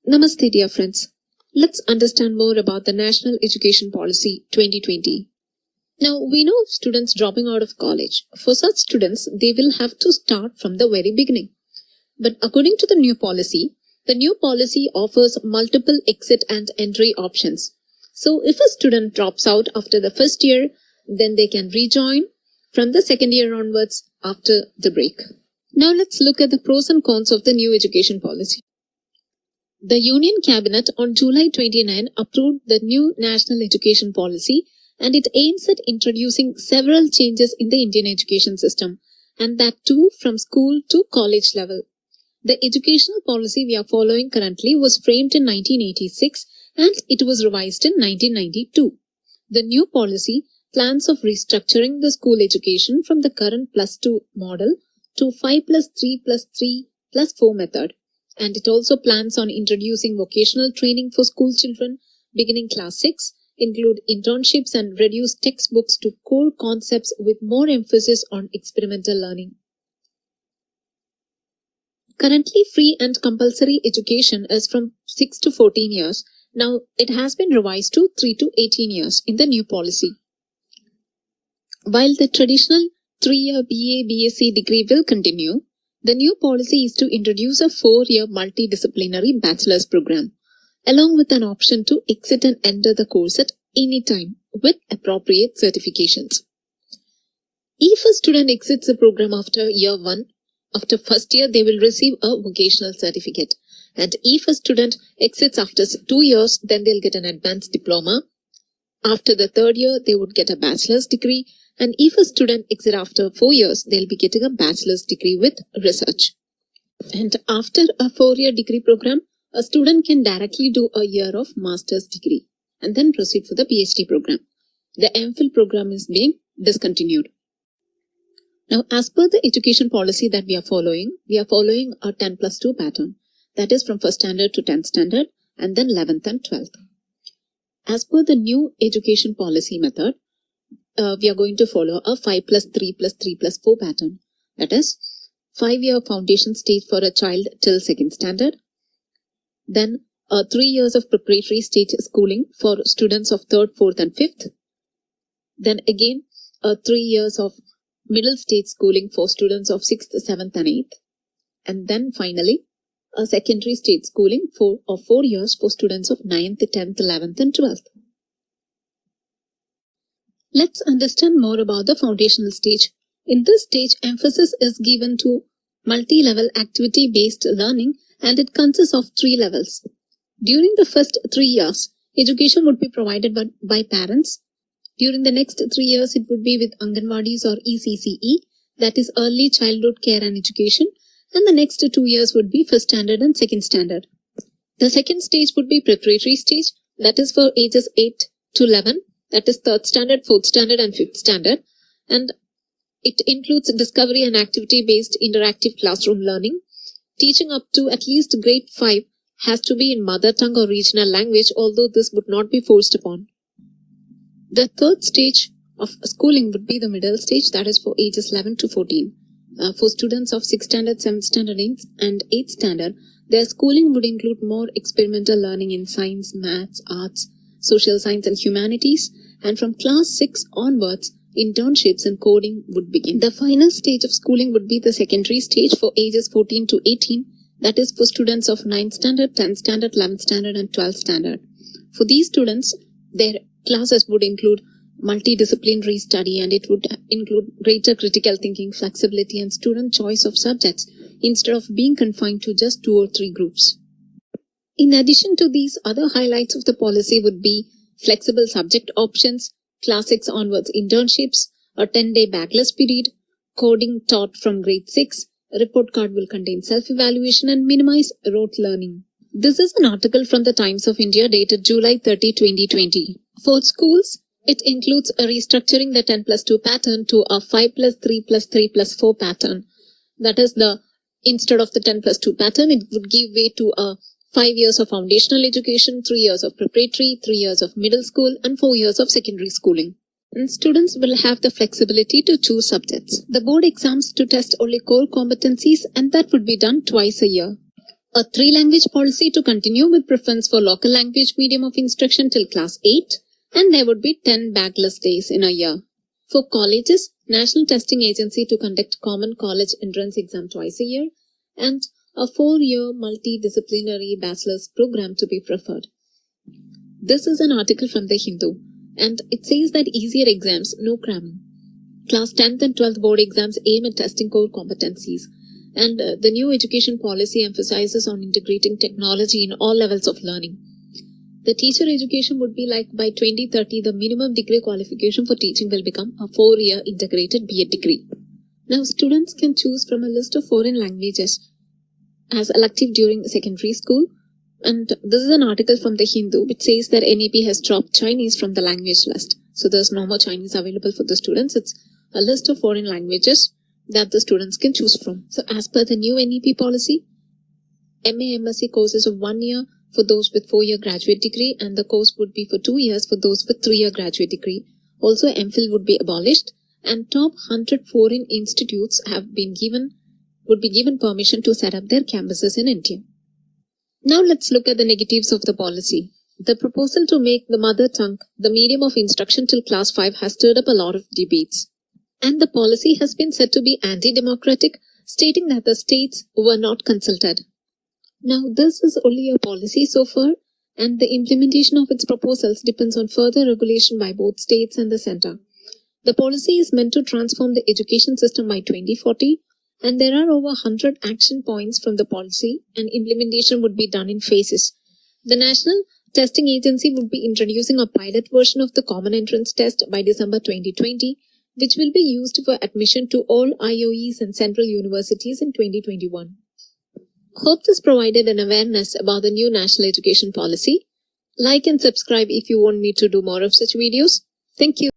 Namaste, dear friends. Let's understand more about the National Education Policy 2020. Now, we know of students dropping out of college. For such students, they will have to start from the very beginning. But according to the new policy offers multiple exit and entry options. So, if a student drops out after the first year, then they can rejoin from the second year onwards after the break. Now, let's look at the pros and cons of the new education policy. The Union Cabinet on July 29 approved the new National Education Policy, and it aims at introducing several changes in the Indian education system, and that too from school to college level. The educational policy we are following currently was framed in 1986 and it was revised in 1992. The new policy plans of restructuring the school education from the current +2 model to 5+3+3+4 method. And it also plans on introducing vocational training for school children beginning class 6, include internships and reduce textbooks to core concepts with more emphasis on experimental learning. Currently, free and compulsory education is from 6 to 14 years. Now, it has been revised to 3 to 18 years in the new policy. While the traditional 3-year BA, BSc degree will continue, the new policy is to introduce a 4-year multidisciplinary bachelor's program, along with an option to exit and enter the course at any time with appropriate certifications. If a student exits the program after year 1, after first year they will receive a vocational certificate. And if a student exits after 2 years, then they'll get an advanced diploma. After the third year, they would get a bachelor's degree. And if a student exits after 4 years, they'll be getting a bachelor's degree with research. And after a 4-year degree program, a student can directly do a year of master's degree and then proceed for the PhD program. The MPhil program is being discontinued. Now, as per the education policy that we are following a 10+2 pattern. That is from 1st standard to 10th standard and then 11th and 12th. As per the new education policy method, we are going to follow a 5+3+3+4 pattern. That is 5-year foundation stage for a child till 2nd standard. Then 3 years of preparatory stage schooling for students of 3rd, 4th and 5th. Then again 3 years of middle stage schooling for students of 6th, 7th and 8th. And then finally a secondary stage schooling of 4 years for students of 9th, 10th, 11th and 12th. Let's understand more about the foundational stage. In this stage, emphasis is given to multi-level activity-based learning and it consists of 3 levels. During the first 3 years, education would be provided by parents. During the next 3 years, it would be with Anganwadis or ECCE, that is Early Childhood Care and Education, and the next 2 years would be 1st standard and 2nd standard. The second stage would be preparatory stage, that is for ages 8 to 11. That is 3rd standard, 4th standard and 5th standard. And it includes discovery and activity-based interactive classroom learning. Teaching up to at least grade 5 has to be in mother tongue or regional language, although this would not be forced upon. The third stage of schooling would be the middle stage, that is for ages 11 to 14. For students of 6th standard, 7th standard and 8th standard, their schooling would include more experimental learning in science, maths, arts, social science and humanities, and from class 6 onwards, internships and coding would begin. The final stage of schooling would be the secondary stage for ages 14 to 18, that is for students of 9th standard, 10th standard, 11th standard and 12th standard. For these students, their classes would include multidisciplinary study and it would include greater critical thinking, flexibility and student choice of subjects instead of being confined to just 2 or 3 groups. In addition to these, other highlights of the policy would be flexible subject options, class 6 onwards internships, a 10-day backless period, coding taught from grade 6, a report card will contain self-evaluation and minimize rote learning. This is an article from the Times of India dated July 30, 2020. For schools, it includes a restructuring the 10+2 pattern to a 5+3+3+4 pattern. That is, instead of the 10+2 pattern, it would give way to a 5 years of foundational education, 3 years of preparatory, 3 years of middle school and 4 years of secondary schooling. And students will have the flexibility to choose subjects. The board exams to test only core competencies and that would be done twice a year. A 3-language policy to continue with preference for local language medium of instruction till class 8, and there would be 10 backless days in a year. For colleges, National Testing Agency to conduct common college entrance exam twice a year, and a 4-year multidisciplinary bachelor's program to be preferred. This is an article from The Hindu, and it says that easier exams, no cramming. Class 10th and 12th board exams aim at testing core competencies, and the new education policy emphasizes on integrating technology in all levels of learning. The teacher education would be like by 2030, the minimum degree qualification for teaching will become a 4-year integrated B.Ed degree. Now, students can choose from a list of foreign languages as elective during secondary school. And this is an article from The Hindu which says that NEP has dropped Chinese from the language list. So there's no more Chinese available for the students. It's a list of foreign languages that the students can choose from. So as per the new NEP policy, MA-MSc courses of 1 year for those with 4-year graduate degree, and the course would be for 2 years for those with 3-year graduate degree. Also, MPhil would be abolished, and top 100 foreign institutes would be given permission to set up their campuses in India. Now let's look at the negatives of the policy. The proposal to make the mother tongue the medium of instruction till class 5 has stirred up a lot of debates. And the policy has been said to be anti-democratic, stating that the states were not consulted. Now, this is only a policy so far, and the implementation of its proposals depends on further regulation by both states and the center. The policy is meant to transform the education system by 2040, and there are over 100 action points from the policy, and implementation would be done in phases. The National Testing Agency would be introducing a pilot version of the Common Entrance Test by December 2020, which will be used for admission to all IOEs and central universities in 2021. Hope this provided an awareness about the new national education policy. Like and subscribe if you want me to do more of such videos. Thank you.